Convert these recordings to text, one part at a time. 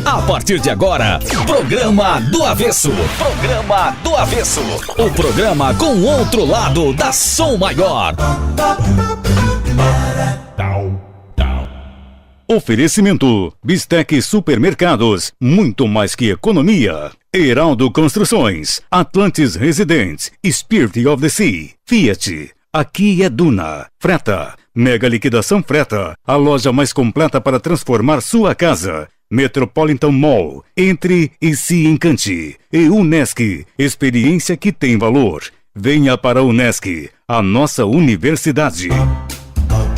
A partir de agora, Programa do Avesso. Programa do Avesso. O programa com outro lado da Som Maior. Oferecimento: Bistec Supermercados, muito mais que economia. Heraldo Construções, Atlantis Residentes, Spirit of the Sea, Fiat. Aqui é Duna. Freta. Mega Liquidação Freta. A loja mais completa para transformar sua casa. Metropolitan Mall. Entre e se encante. E Unesc. Experiência que tem valor. Venha para a Unesc, a nossa universidade.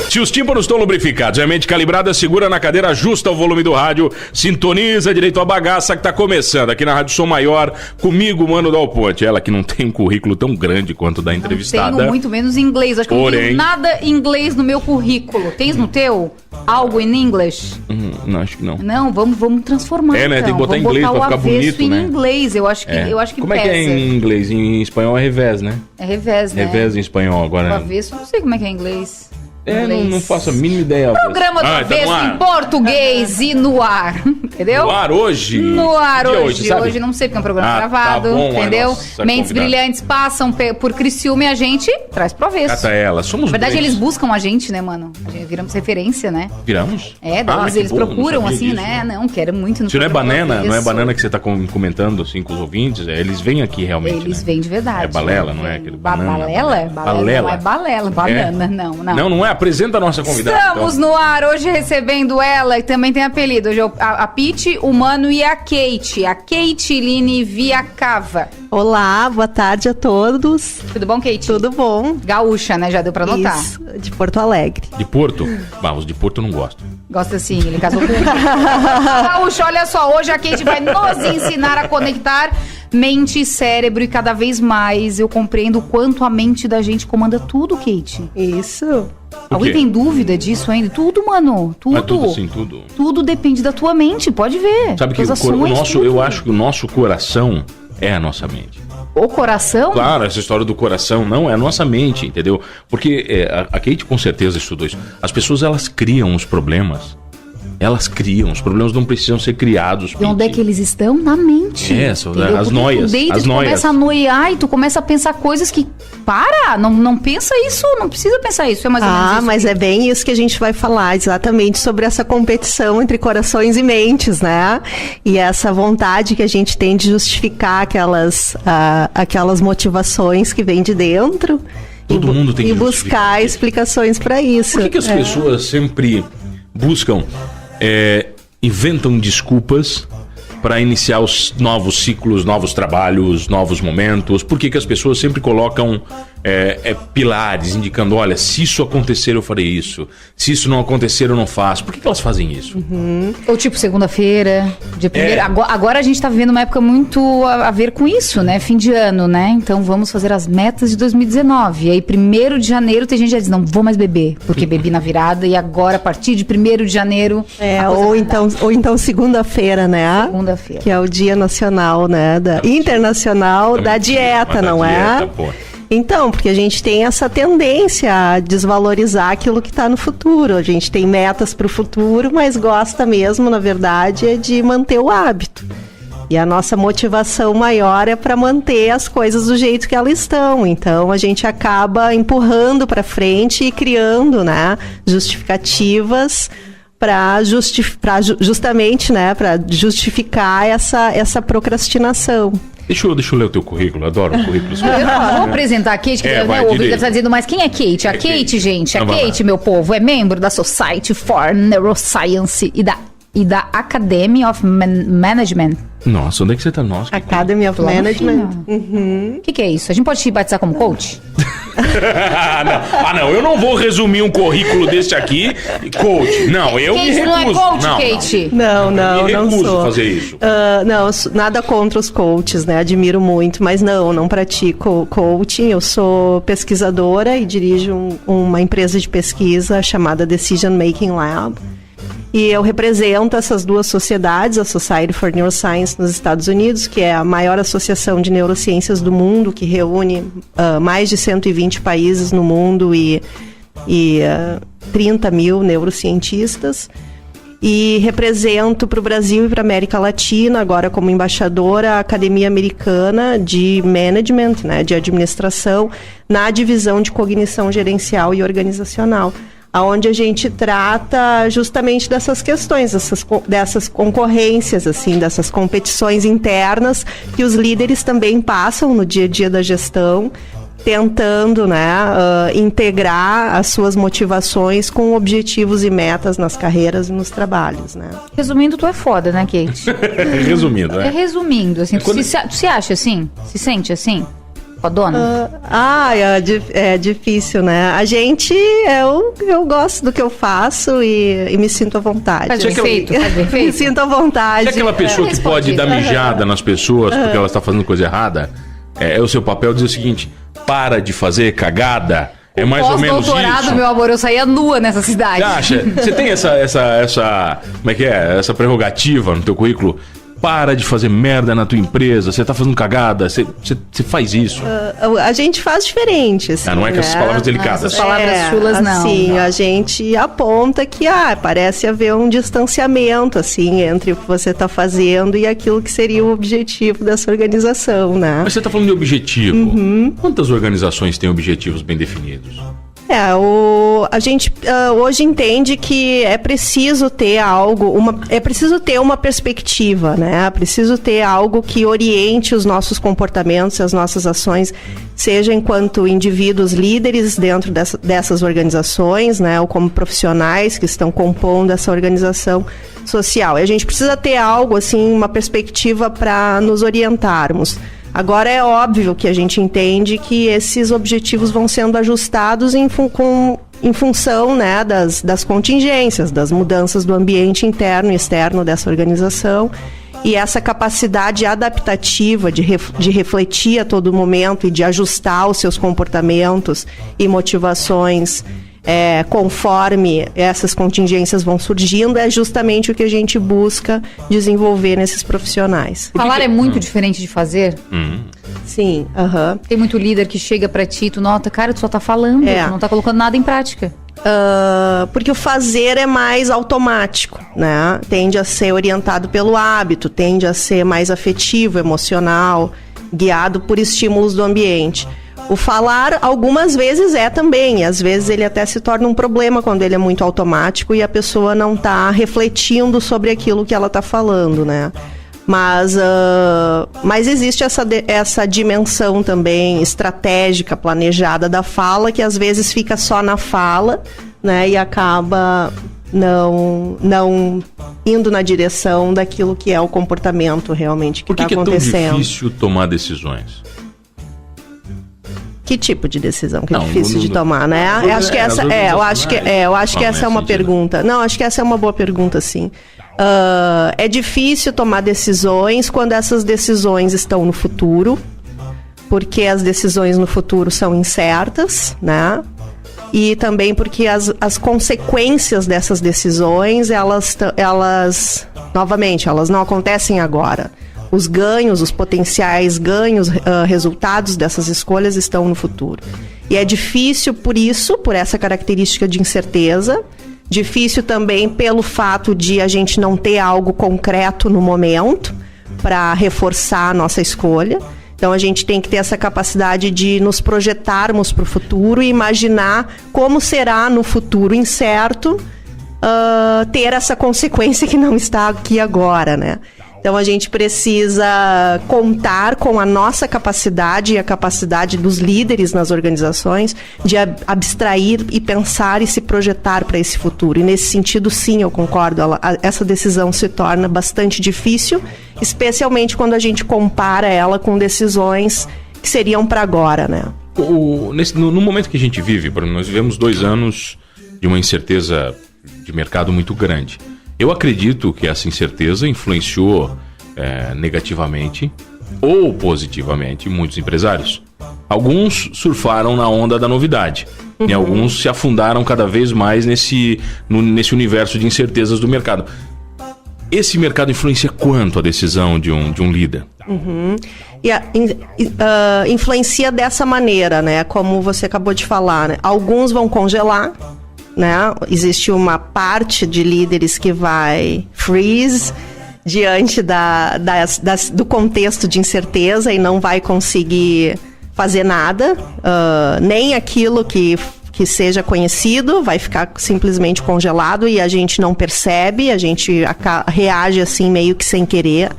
Se os tímpanos estão lubrificados e a mente calibrada, segura na cadeira, ajusta o volume do rádio, sintoniza direito a bagaça que tá começando aqui na Rádio Som Maior, comigo, Mano Dal Ponte. Ela que não tem um currículo tão grande quanto da entrevistada. Tenho muito menos inglês, acho que eu não tenho nada em inglês no meu currículo. Tens no teu? Algo em inglês? Não, acho que não. Não, vamos transformar. Né? Então. Tem que botar em inglês pra ficar bonito, né? Em inglês, eu acho que Como pesa. É que é em inglês? Em espanhol é revés, né? É revés, né? Revés em espanhol agora. O avesso, não sei como é que é em inglês. Não faço a mínima ideia. Programa do Avesso em português e no ar, entendeu? No ar hoje? No ar hoje. Sabe? Hoje não sei porque é um programa gravado, tá bom, entendeu? Mentes brilhantes passam por Criciúma e a gente traz pro Avesso. Cata ela, somos Na verdade, doentes. eles buscam a gente, né, mano? A gente viramos referência, né? Viramos? É, daí eles procuram, assim, disso, né? Não, quero muito no Se não é programa banana, do não é Avesso. banana que você tá comentando, assim, com os ouvintes, eles vêm aqui realmente, Eles né? vêm de verdade. É balela, não é aquele banana? Balela? Balela. Não é balela, banana, não. Não é? Apresenta a nossa convidada. Estamos no ar hoje recebendo ela, e também tem apelido. Hoje a Pete, o Mano e a Kate Line Viacava. Olá, boa tarde a todos. Tudo bom, Kate? Tudo bom. Gaúcha, né? Já deu pra notar. Isso, de Porto Alegre. De Porto? Os de Porto eu não gosto. Gosta sim, ele casou com Gaúcha, olha só, hoje a Kate vai nos ensinar a conectar mente e cérebro, e cada vez mais eu compreendo o quanto a mente da gente comanda tudo, Kate. Isso. Alguém tem dúvida disso ainda? Tudo, mano. Tudo. É tudo assim, tudo. Tudo depende da tua mente, pode ver. Sabe que eu acho que o nosso coração é a nossa mente. O coração? Claro, essa história do coração não é a nossa mente, entendeu? Porque a Kate com certeza estudou isso. As pessoas, elas criam os problemas. Elas criam, os problemas não precisam ser criados. E onde é que eles estão? Na mente. As noias. Tu começa a noiar e tu começa a pensar coisas que... Não pensa isso, não precisa pensar isso. É mais ou menos isso. Mas é bem isso que a gente vai falar, exatamente sobre essa competição entre corações e mentes, né? E essa vontade que a gente tem de justificar aquelas motivações que vêm de dentro. Todo mundo tem que buscar explicações para isso. Por que as pessoas sempre buscam... inventam desculpas para iniciar os novos ciclos, novos trabalhos, novos momentos? Por que as pessoas sempre colocam pilares, indicando, olha, se isso acontecer eu farei isso, se isso não acontecer eu não faço? Por que elas fazem isso? Ou tipo segunda-feira, dia primeiro. Agora a gente tá vivendo uma época muito a ver com isso, né? Fim de ano, né? Então vamos fazer as metas de 2019. E aí 1º de janeiro tem gente que já diz, não vou mais beber, porque bebi na virada, e agora a partir de 1º de janeiro... Ou então segunda-feira, né? Segunda-feira. Que é o Dia Nacional, né? Internacional da dieta, não é? Então, porque a gente tem essa tendência a desvalorizar aquilo que está no futuro. A gente tem metas para o futuro, mas gosta mesmo, na verdade, é de manter o hábito. E a nossa motivação maior é para manter as coisas do jeito que elas estão. Então, a gente acaba empurrando para frente e criando, né, justificativas para justamente, né, para justificar essa procrastinação. Deixa eu ler o teu currículo, adoro o currículo. Vou apresentar a Kate, que o ouvinte está dizendo, mas quem é Kate? A Kate, gente, a Kate, meu povo, é membro da Society for Neuroscience e da Academy of Management. Nossa, onde é que você tá? Nossa, Academy of Management. O que é isso? A gente pode te batizar como coach? não, eu não vou resumir um currículo desse aqui. Coach, não, eu Kate, me recuso. Não é coach, Kate? Não me recuso sou. A fazer isso. Não, nada contra os coaches, né? Admiro muito, mas não pratico coaching. Eu sou pesquisadora e dirijo uma empresa de pesquisa chamada Decision Making Lab. E eu represento essas duas sociedades, a Society for Neuroscience nos Estados Unidos, que é a maior associação de neurociências do mundo, que reúne mais de 120 países no mundo e 30 mil neurocientistas. e represento para o Brasil e para a América Latina, agora como embaixadora, a Academia Americana de Management, né, de Administração, na divisão de Cognição Gerencial e Organizacional, onde a gente trata justamente dessas questões, dessas concorrências, assim, dessas competições internas que os líderes também passam no dia a dia da gestão, tentando, né, integrar as suas motivações com objetivos e metas nas carreiras e nos trabalhos, né? Resumindo, tu é foda, né, Kate? Resumindo, né? Resumindo, assim, tu se acha assim? Se sente assim? Fodona? É difícil, né? A gente, eu gosto do que eu faço e me sinto à vontade. Faz perfeito. Me sinto à vontade. É aquela pessoa que pode dar mijada nas pessoas porque ela está fazendo coisa errada? É o seu papel dizer o seguinte: para de fazer cagada. É mais ou menos isso. Pós-doutorado, meu amor, eu saía nua nessa cidade. Você tem essa como é que é? Essa prerrogativa no teu currículo? Para de fazer merda na tua empresa, você tá fazendo cagada, você faz isso. A gente faz diferente, assim, não é com essas palavras delicadas. Essas palavras chulas, não. Sim, a gente aponta que parece haver um distanciamento, assim, entre o que você tá fazendo e aquilo que seria o objetivo dessa organização, né? Mas você tá falando de objetivo. Quantas organizações têm objetivos bem definidos? A gente hoje entende que é preciso ter uma perspectiva, né? É preciso ter algo que oriente os nossos comportamentos e as nossas ações, seja enquanto indivíduos líderes dentro dessas organizações, né? Ou como profissionais que estão compondo essa organização social. E a gente precisa ter algo, assim, uma perspectiva para nos orientarmos. Agora, é óbvio que a gente entende que esses objetivos vão sendo ajustados em função, né, das contingências, das mudanças do ambiente interno e externo dessa organização. E essa capacidade adaptativa de refletir a todo momento e de ajustar os seus comportamentos e motivações conforme essas contingências vão surgindo, é justamente o que a gente busca desenvolver nesses profissionais. Falar é muito diferente de fazer? Sim, Tem muito líder que chega pra ti e tu nota, cara, tu só tá falando, tu não tá colocando nada em prática. Porque o fazer é mais automático, né? Tende a ser orientado pelo hábito, tende a ser mais afetivo, emocional, guiado por estímulos do ambiente. O falar, algumas vezes também, às vezes ele até se torna um problema quando ele é muito automático e a pessoa não está refletindo sobre aquilo que ela está falando, né? Mas existe essa dimensão também estratégica, planejada da fala, que às vezes fica só na fala, né? E acaba não indo na direção daquilo que é o comportamento realmente que está acontecendo. Por que é tão difícil tomar decisões? Que tipo de decisão que é difícil de tomar, né? Eu acho que essa é uma pergunta. Não, acho que essa é uma boa pergunta, sim. É difícil tomar decisões quando essas decisões estão no futuro, porque as decisões no futuro são incertas, né? E também porque as consequências dessas decisões, elas não acontecem agora. Os ganhos, os potenciais ganhos, resultados dessas escolhas estão no futuro. E é difícil por essa característica de incerteza. Difícil também pelo fato de a gente não ter algo concreto no momento para reforçar a nossa escolha. Então, a gente tem que ter essa capacidade de nos projetarmos para o futuro e imaginar como será no futuro incerto ter essa consequência que não está aqui agora, né? Então, a gente precisa contar com a nossa capacidade e a capacidade dos líderes nas organizações de abstrair e pensar e se projetar para esse futuro. E, nesse sentido, sim, eu concordo, essa decisão se torna bastante difícil, especialmente quando a gente compara ela com decisões que seriam para agora, né? No momento que a gente vive, nós vivemos 2 anos de uma incerteza de mercado muito grande. Eu acredito que essa incerteza influenciou negativamente ou positivamente muitos empresários. Alguns surfaram na onda da novidade, e alguns se afundaram cada vez mais nesse universo de incertezas do mercado. Esse mercado influencia quanto a decisão de um líder? Influencia dessa maneira, né? Como você acabou de falar, né? Alguns vão congelar, né? Existe uma parte de líderes que vai freeze diante do contexto de incerteza e não vai conseguir fazer nada, nem aquilo que seja conhecido, vai ficar simplesmente congelado e a gente não percebe, a gente reage assim meio que sem querer,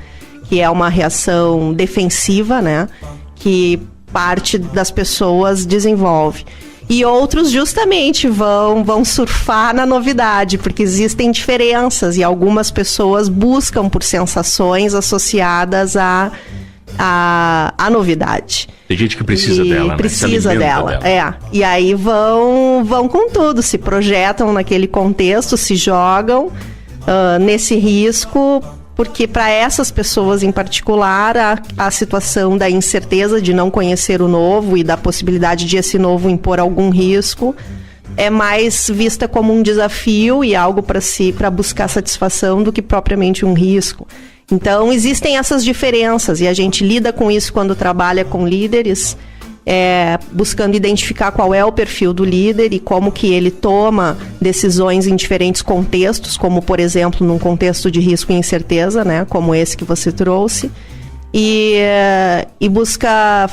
que é uma reação defensiva, né? Que parte das pessoas desenvolve. E outros justamente vão surfar na novidade, porque existem diferenças e algumas pessoas buscam por sensações associadas à novidade. Tem gente que precisa dela, né? Precisa dela. E aí vão com tudo, se projetam naquele contexto, se jogam nesse risco, porque para essas pessoas em particular, a situação da incerteza de não conhecer o novo e da possibilidade de esse novo impor algum risco é mais vista como um desafio e algo para buscar satisfação do que propriamente um risco. Então, existem essas diferenças e a gente lida com isso quando trabalha com líderes, buscando identificar qual é o perfil do líder e como que ele toma decisões em diferentes contextos, como, por exemplo, num contexto de risco e incerteza, né, como esse que você trouxe, e busca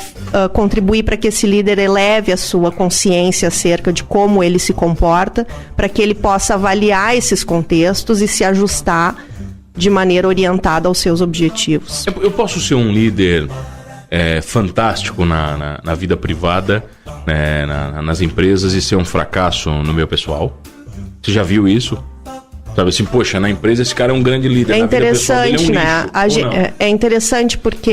contribuir para que esse líder eleve a sua consciência acerca de como ele se comporta, para que ele possa avaliar esses contextos e se ajustar de maneira orientada aos seus objetivos. Eu posso ser um líder fantástico na vida privada, né, nas empresas, e ser um fracasso no meu pessoal? Você já viu isso? Sabe assim, poxa, na empresa esse cara é um grande líder. É interessante, né? É interessante porque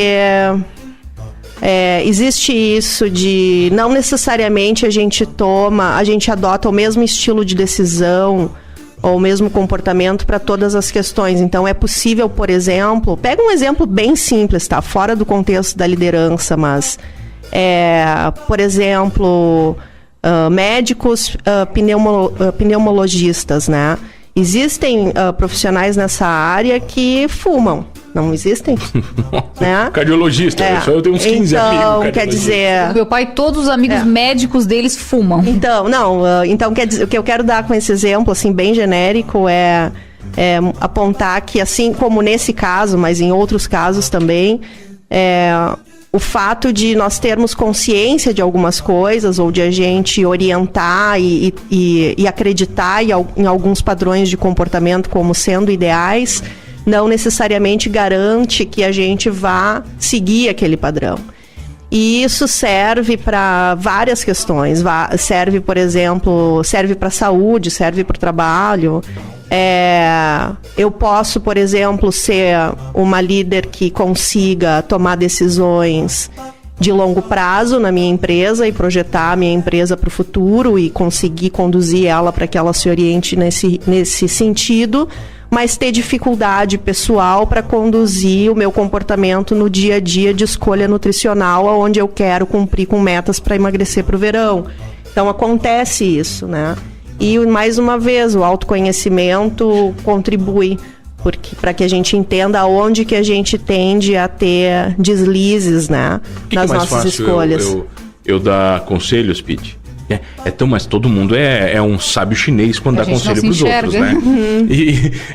existe isso de não necessariamente a gente adota o mesmo estilo de decisão ou o mesmo comportamento para todas as questões. Então, é possível, por exemplo... Pega um exemplo bem simples, tá? Fora do contexto da liderança, mas... por exemplo, médicos pneumologistas, né? Existem profissionais nessa área que fumam. Não existem? Né? Cardiologista, só eu tenho uns 15 amigos. Então, quer dizer... Meu pai, todos os amigos médicos deles fumam. Então, quer dizer, o que eu quero dar com esse exemplo, assim, bem genérico, é apontar que, assim como nesse caso, mas em outros casos também, o fato de nós termos consciência de algumas coisas, ou de a gente orientar e acreditar em alguns padrões de comportamento como sendo ideais, não necessariamente garante que a gente vá seguir aquele padrão. E isso serve para várias questões. Serve, por exemplo, para a saúde, serve para o trabalho. Eu posso, por exemplo, ser uma líder que consiga tomar decisões de longo prazo na minha empresa e projetar a minha empresa para o futuro e conseguir conduzir ela para que ela se oriente nesse sentido, mas ter dificuldade pessoal para conduzir o meu comportamento no dia a dia de escolha nutricional, onde eu quero cumprir com metas para emagrecer para o verão. Então, acontece isso, né? E, mais uma vez, o autoconhecimento contribui para que a gente entenda aonde que a gente tende a ter deslizes, né? Nas nossas escolhas. Eu dar conselhos, Pete? Mas todo mundo é um sábio chinês quando dá conselho pros outros, né?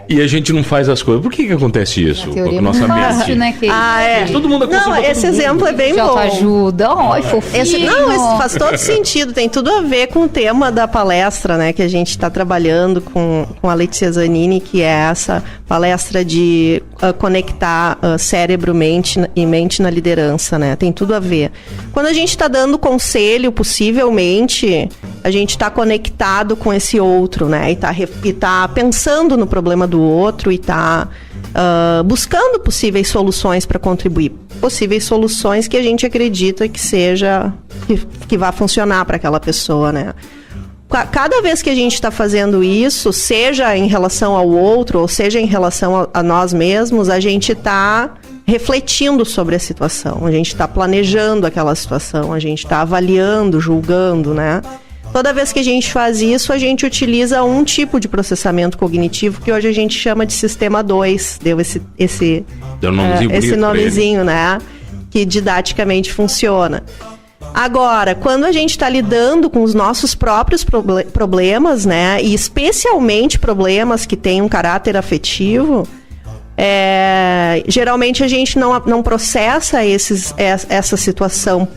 E a gente não faz as coisas. Por que acontece isso? Com a nossa mente, né? Todo mundo aconselha. Não, esse exemplo é bem bom. Ajuda, fofinho. Esse faz todo sentido. Tem tudo a ver com o tema da palestra, né? Que a gente está trabalhando com a Letícia Zanini, que é essa palestra de conectar cérebro, mente e mente na liderança, né? Tem tudo a ver. Quando a gente está dando conselho, possivelmente a gente está conectado com esse outro, né? E tá pensando no problema do outro e tá buscando possíveis soluções para contribuir. Possíveis soluções que a gente acredita que vai funcionar para aquela pessoa, né? Cada vez que a gente está fazendo isso, seja em relação ao outro ou seja em relação a nós mesmos, a gente está refletindo sobre a situação, a gente está planejando aquela situação, a gente está avaliando, julgando, né? Toda vez que a gente faz isso, a gente utiliza um tipo de processamento cognitivo que hoje a gente chama de sistema 2, deu esse nomezinho, né? Que didaticamente funciona. Agora, quando a gente está lidando com os nossos próprios problemas, né, e especialmente problemas que têm um caráter afetivo, geralmente a gente não processa essa situação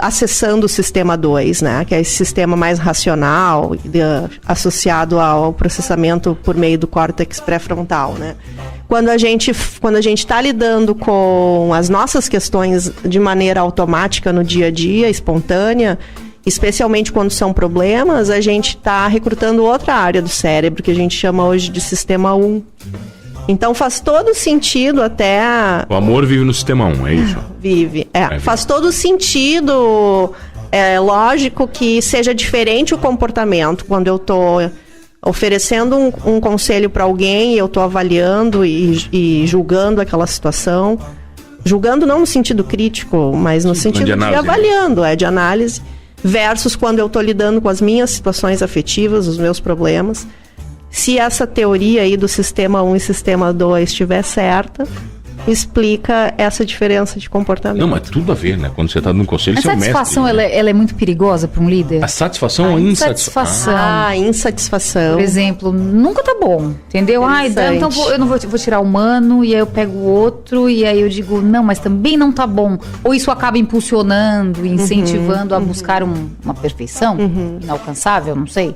acessando o sistema 2, né, que é esse sistema mais racional, associado ao processamento por meio do córtex pré-frontal, né. Quando a gente está lidando com as nossas questões de maneira automática no dia a dia, espontânea, especialmente quando são problemas, a gente está recrutando outra área do cérebro, que a gente chama hoje de sistema 1. Então faz todo sentido até... O amor vive no sistema 1, é isso? Vive, faz todo sentido, lógico que seja diferente o comportamento quando eu estou oferecendo um conselho para alguém e eu estou avaliando e julgando aquela situação. Julgando não no sentido crítico, mas no sentido de avaliando, de análise. Versus quando eu estou lidando com as minhas situações afetivas, os meus problemas. Se essa teoria aí do sistema 1 e sistema 2 estiver certa, explica essa diferença de comportamento. Não, mas tudo a ver, né? Quando você está num conselho, você é o mestre. A satisfação, ela é muito perigosa para um líder? A satisfação ou a insatisfação? Insatisfação. Por exemplo, nunca tá bom, entendeu? Então eu não vou tirar o humano, e aí eu pego o outro, e aí eu digo, não, mas também não tá bom. Ou isso acaba impulsionando, incentivando a buscar uma perfeição inalcançável, não sei.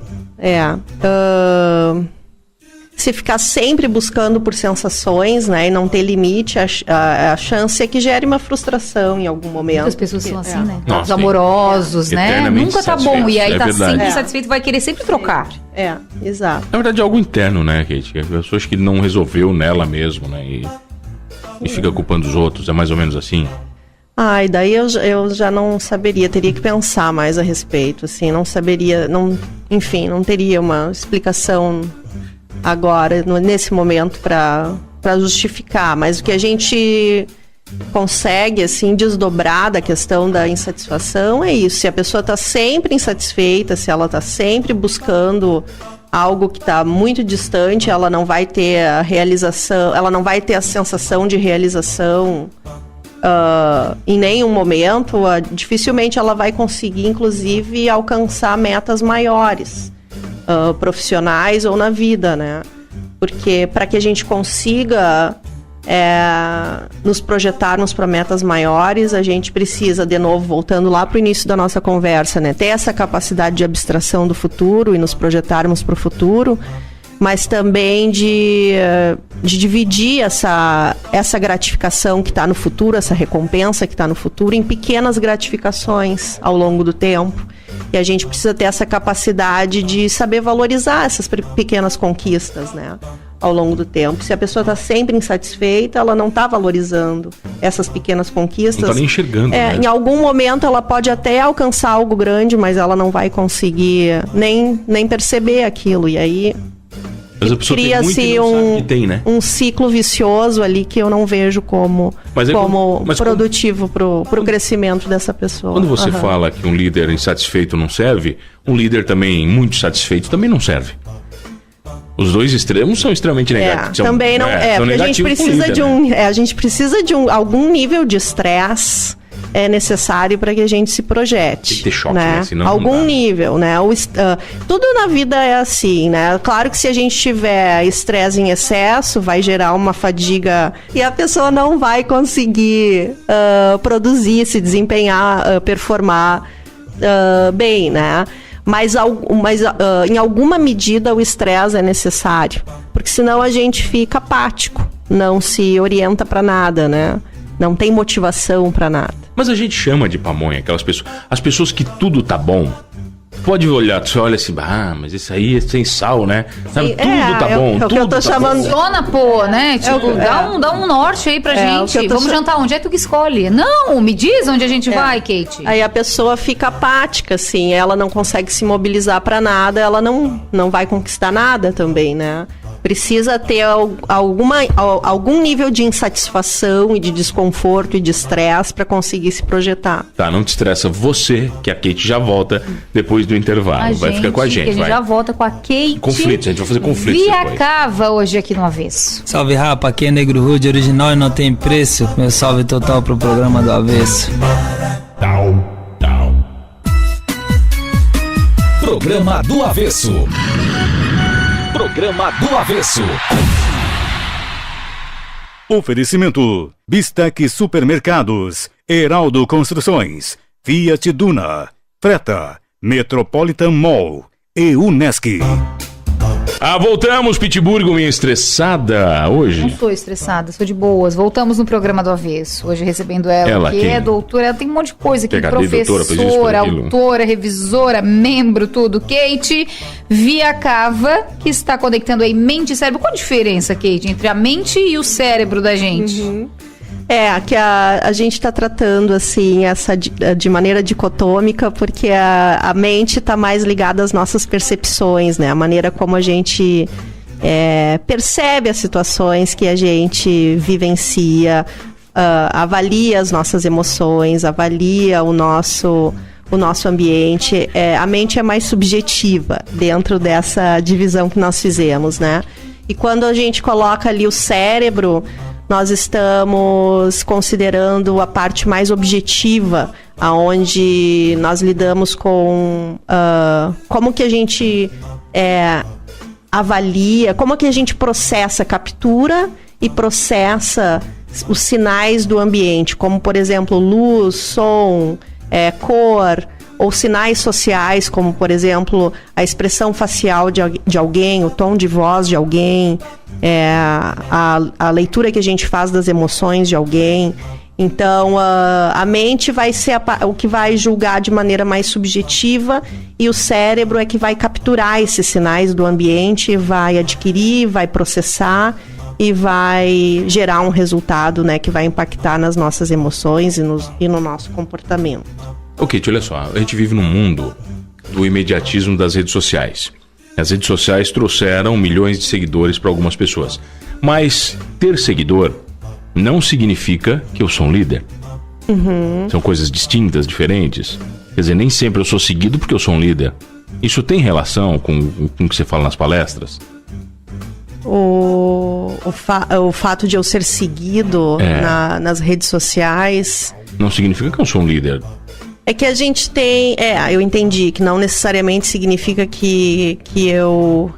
Se ficar sempre buscando por sensações, né, e não ter limite, a chance é que gere uma frustração em algum momento. Muitas pessoas são assim, né? Os amorosos, né? Nunca tá bom. E aí tá sempre insatisfeito, vai querer sempre trocar. Exato. Na verdade é algo interno, né, Kate? As pessoas que não resolveu nela mesmo, né? E fica culpando os outros, é mais ou menos assim. Daí eu já não saberia, teria que pensar mais a respeito, assim, não saberia, não teria uma explicação agora, nesse momento, para justificar, mas o que a gente consegue, assim, desdobrar da questão da insatisfação é isso. Se a pessoa está sempre insatisfeita, se ela está sempre buscando algo que está muito distante, ela não vai ter a realização, ela não vai ter a sensação de realização em nenhum momento, dificilmente ela vai conseguir, inclusive, alcançar metas maiores. Profissionais ou na vida, né? Porque para que a gente consiga nos projetarmos para metas maiores, a gente precisa, de novo, voltando lá para o início da nossa conversa, né? Ter essa capacidade de abstração do futuro e nos projetarmos para o futuro, mas também de dividir essa gratificação que está no futuro, essa recompensa que está no futuro, em pequenas gratificações ao longo do tempo. E a gente precisa ter essa capacidade de saber valorizar essas pequenas conquistas, né, ao longo do tempo. Se a pessoa está sempre insatisfeita, ela não está valorizando essas pequenas conquistas. Não está nem enxergando, né? Em algum momento ela pode até alcançar algo grande, mas ela não vai conseguir nem perceber aquilo. E aí cria-se um ciclo vicioso ali que eu não vejo como produtivo pro crescimento dessa pessoa. Quando você fala que um líder insatisfeito não serve, um líder também muito satisfeito também não serve. Os dois extremos são extremamente negativos. Também não porque a gente precisa a gente precisa de algum nível de estresse necessário para que a gente se projete. Tem que ter choque, né? Senão algum nível, né? Tudo na vida é assim, né? Claro que se a gente tiver estresse em excesso, vai gerar uma fadiga e a pessoa não vai conseguir produzir, se desempenhar, performar bem, né? Mas em alguma medida o estresse é necessário, porque senão a gente fica apático, não se orienta para nada, né? Não tem motivação para nada. Mas a gente chama de pamonha aquelas pessoas, as pessoas que tudo tá bom. Pode olhar, você olha assim, mas isso aí é sem sal, né? Sabe, tudo tá bom, tudo eu tô chamando... Funciona, né? Tipo, dá um norte aí pra gente. Vamos jantar, onde é tu que escolhe? Não, me diz onde a gente vai, Kate. Aí a pessoa fica apática, assim, ela não consegue se mobilizar pra nada, ela não vai conquistar nada também, né? Precisa ter algum nível de insatisfação e de desconforto e de estresse para conseguir se projetar. Tá, não te estressa você, que a Kate já volta depois do intervalo. Vai ficar com a gente. A gente já volta com a Kate. Conflitos, a gente vai fazer conflitos depois. Cava hoje aqui no Avesso. Salve, rapa, aqui é Negro Rude, original e não tem preço. Meu salve total pro programa do Avesso. Tal. Programa do Avesso. Programa do Avesso. Oferecimento: Bistec Supermercados, Heraldo Construções, Fiat Duna, Freta, Metropolitan Mall e Unesc. Voltamos, Pittsburgh, minha estressada hoje. Não sou estressada, sou de boas. Voltamos no Programa do Avesso. Hoje recebendo ela que é doutora, ela tem um monte de coisa aqui. PhD, professora, autora, revisora, membro, tudo. Kate Viacava, que está conectando aí mente e cérebro. Qual a diferença, Kate, entre a mente e o cérebro da gente? Que a gente está tratando assim essa de maneira dicotômica, porque a mente está mais ligada às nossas percepções, né? A maneira como a gente percebe as situações que a gente vivencia, avalia as nossas emoções, avalia o nosso ambiente. A mente é mais subjetiva dentro dessa divisão que nós fizemos, né? E quando a gente coloca ali o cérebro, nós estamos considerando a parte mais objetiva, aonde nós lidamos com como que a gente avalia, como que a gente processa, captura e processa os sinais do ambiente, como, por exemplo, luz, som, cor, ou sinais sociais, como, por exemplo, a expressão facial de alguém, o tom de voz de alguém, a leitura que a gente faz das emoções de alguém. Então, a mente vai ser o que vai julgar de maneira mais subjetiva, e o cérebro é que vai capturar esses sinais do ambiente, vai adquirir, vai processar e vai gerar um resultado, né, que vai impactar nas nossas emoções e no nosso comportamento. Ok, olha só, a gente vive num mundo do imediatismo das redes sociais. As redes sociais trouxeram milhões de seguidores para algumas pessoas. Mas ter seguidor não significa que eu sou um líder. São coisas distintas, diferentes. Quer dizer, nem sempre eu sou seguido porque eu sou um líder. Isso tem relação com o que você fala nas palestras? O fato de eu ser seguido nas redes sociais não significa que eu sou um líder. É que a gente tem... eu entendi que não necessariamente significa que eu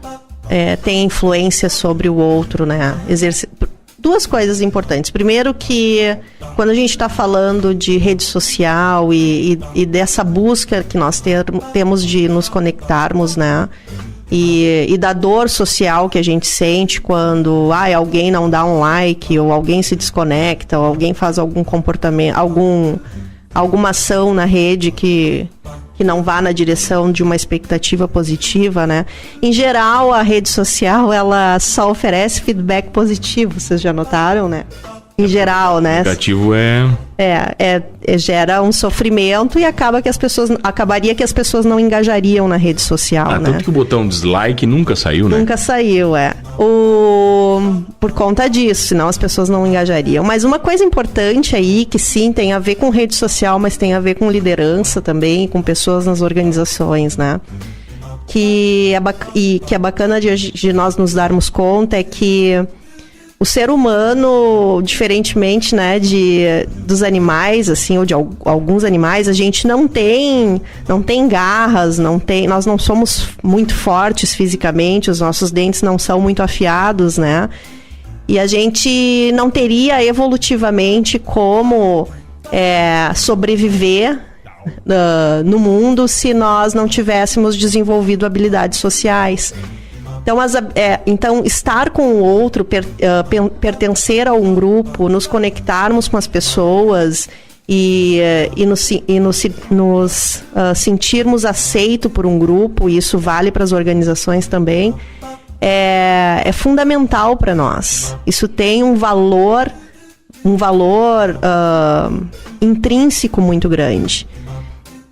tenha influência sobre o outro, né? Duas coisas importantes. Primeiro que quando a gente está falando de rede social e dessa busca que nós temos de nos conectarmos, né? E da dor social que a gente sente quando alguém não dá um like, ou alguém se desconecta, ou alguém faz algum comportamento, alguma ação na rede que não vá na direção de uma expectativa positiva, né? Em geral, a rede social, ela só oferece feedback positivo, vocês já notaram, né? Em geral, né? O negativo gera um sofrimento e acabaria que as pessoas não engajariam na rede social, né? Tanto que o botão dislike nunca saiu, né? Nunca saiu, por conta disso, senão as pessoas não engajariam. Mas uma coisa importante aí, que sim, tem a ver com rede social, mas tem a ver com liderança também, com pessoas nas organizações, né? Que é bacana de nós nos darmos conta é que o ser humano, diferentemente, né, dos animais, assim, ou de alguns animais, a gente não tem garras, nós não somos muito fortes fisicamente, os nossos dentes não são muito afiados, né? E a gente não teria evolutivamente como sobreviver no mundo se nós não tivéssemos desenvolvido habilidades sociais. Então, estar com o outro, pertencer a um grupo, nos conectarmos com as pessoas e nos sentirmos aceitos por um grupo, e isso vale para as organizações também, é fundamental para nós. Isso tem um valor intrínseco muito grande.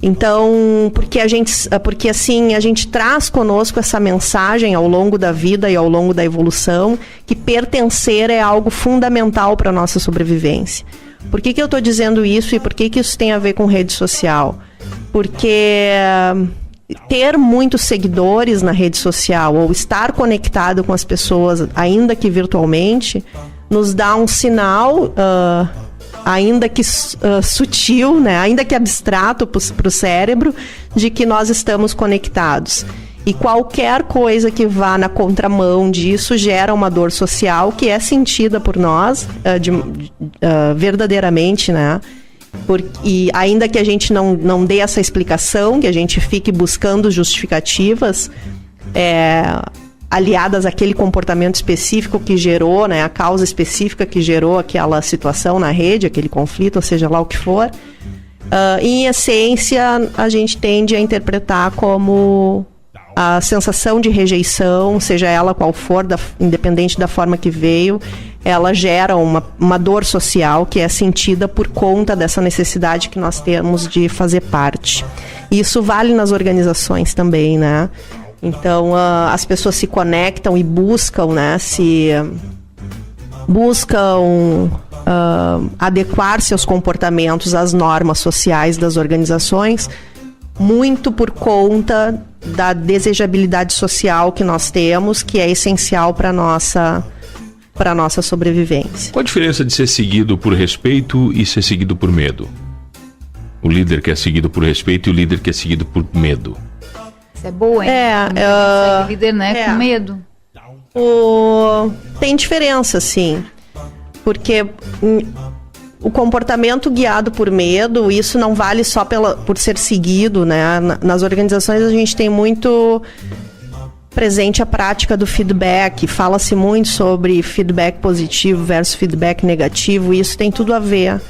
Então, porque assim a gente traz conosco essa mensagem ao longo da vida e ao longo da evolução, que pertencer é algo fundamental para a nossa sobrevivência. Por que eu estou dizendo isso e por que isso tem a ver com rede social? Porque ter muitos seguidores na rede social ou estar conectado com as pessoas, ainda que virtualmente, nos dá um sinal ainda que sutil, né? Ainda que abstrato para o cérebro, de que nós estamos conectados. E qualquer coisa que vá na contramão disso gera uma dor social que é sentida por nós verdadeiramente, né? E ainda que a gente não dê essa explicação, que a gente fique buscando justificativas aliadas àquele comportamento específico que gerou, né? A causa específica que gerou aquela situação na rede, aquele conflito, ou seja lá o que for. Em essência, a gente tende a interpretar como a sensação de rejeição, seja ela qual for, independente da forma que veio, ela gera uma dor social que é sentida por conta dessa necessidade que nós temos de fazer parte. E isso vale nas organizações também, né? Então, as pessoas se conectam e buscam, né? Buscam adequar seus comportamentos às normas sociais das organizações, muito por conta da desejabilidade social que nós temos, que é essencial para a nossa sobrevivência. Qual a diferença de ser seguido por respeito e ser seguido por medo? O líder que é seguido por respeito e o líder que é seguido por medo. Isso é boa, hein? Segue líder, né? Com medo. Tem diferença, sim. Porque o comportamento guiado por medo, isso não vale só por ser seguido, né? Nas organizações a gente tem muito presente a prática do feedback, fala-se muito sobre feedback positivo versus feedback negativo, e isso tem tudo a ver.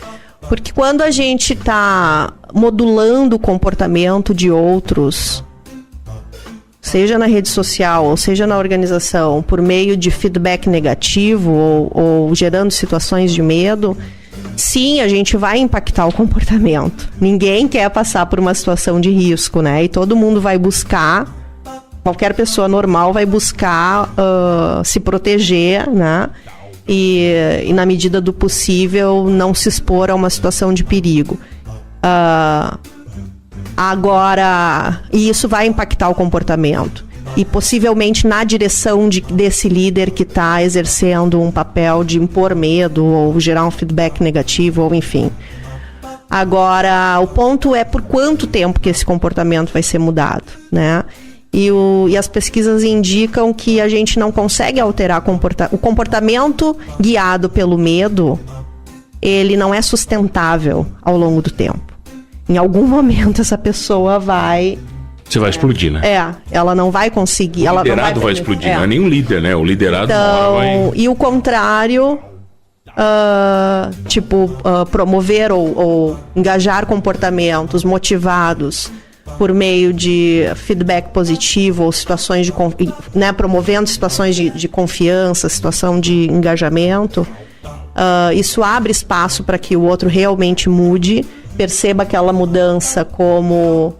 Porque quando a gente está modulando o comportamento de outros, seja na rede social ou seja na organização, por meio de feedback negativo ou gerando situações de medo, sim, a gente vai impactar o comportamento. Ninguém quer passar por uma situação de risco, né? E todo mundo vai buscar, qualquer pessoa normal vai buscar se proteger, né? E na medida do possível não se expor a uma situação de perigo. Agora, e isso vai impactar o comportamento. E possivelmente na direção desse líder que está exercendo um papel de impor medo ou gerar um feedback negativo, ou enfim. Agora, o ponto é por quanto tempo que esse comportamento vai ser mudado, né? E as pesquisas indicam que a gente não consegue alterar o comportamento guiado pelo medo, ele não é sustentável ao longo do tempo. Em algum momento essa pessoa vai... Você vai explodir, né? Ela não vai conseguir... O liderado vai explodir, não é nenhum líder, né? O liderado vai... E o contrário, promover ou engajar comportamentos motivados por meio de feedback positivo ou situações de... né, promovendo situações de confiança, situação de engajamento, isso abre espaço para que o outro realmente mude, perceba aquela mudança como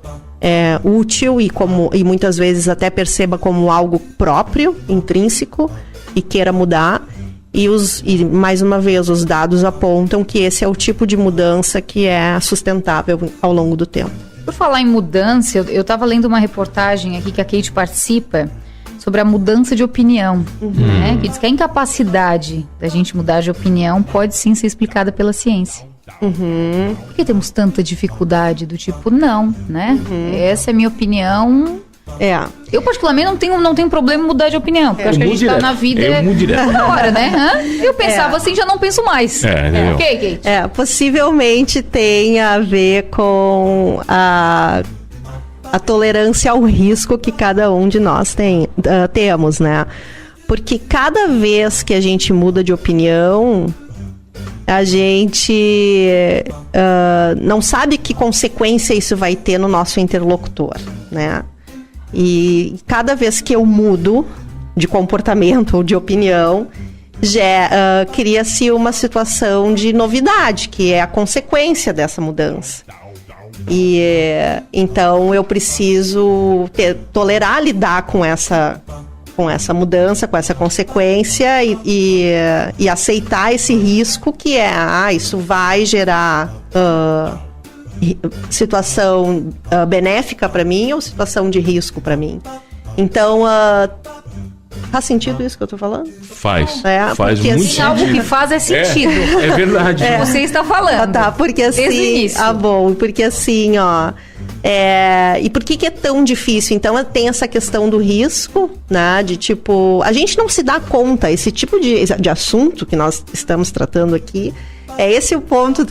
útil e muitas vezes até perceba como algo próprio, intrínseco, e queira mudar. E mais uma vez, os dados apontam que esse é o tipo de mudança que é sustentável ao longo do tempo. Por falar em mudança, eu estava lendo uma reportagem aqui que a Kate participa sobre a mudança de opinião, né? Que diz que a incapacidade da gente mudar de opinião pode sim ser explicada pela ciência. Por que temos tanta dificuldade do tipo, não, né? Essa é a minha opinião. Eu particularmente não tenho problema em mudar de opinião, porque eu acho que a gente tá na vida na hora, né? Eu pensava assim, já não penso mais. Ok, Kate? Possivelmente tenha a ver com a tolerância ao risco que cada um de nós temos, né? Porque cada vez que a gente muda de opinião, a gente não sabe que consequência isso vai ter no nosso interlocutor, né? E cada vez que eu mudo de comportamento ou de opinião, cria-se uma situação de novidade, que é a consequência dessa mudança. E então eu preciso tolerar, lidar com essa mudança, com essa consequência e aceitar esse risco que isso vai gerar situação benéfica para mim ou situação de risco para mim. Então, Faz sentido isso que eu tô falando? Faz. Faz muito sentido. Algo que faz sentido. É verdade. Você está falando. Tá, porque assim... Desde o início. Bom, porque assim, ó... E por que é tão difícil? Então, tem essa questão do risco, né? De tipo... A gente não se dá conta, esse tipo de assunto que nós estamos tratando aqui... É esse o ponto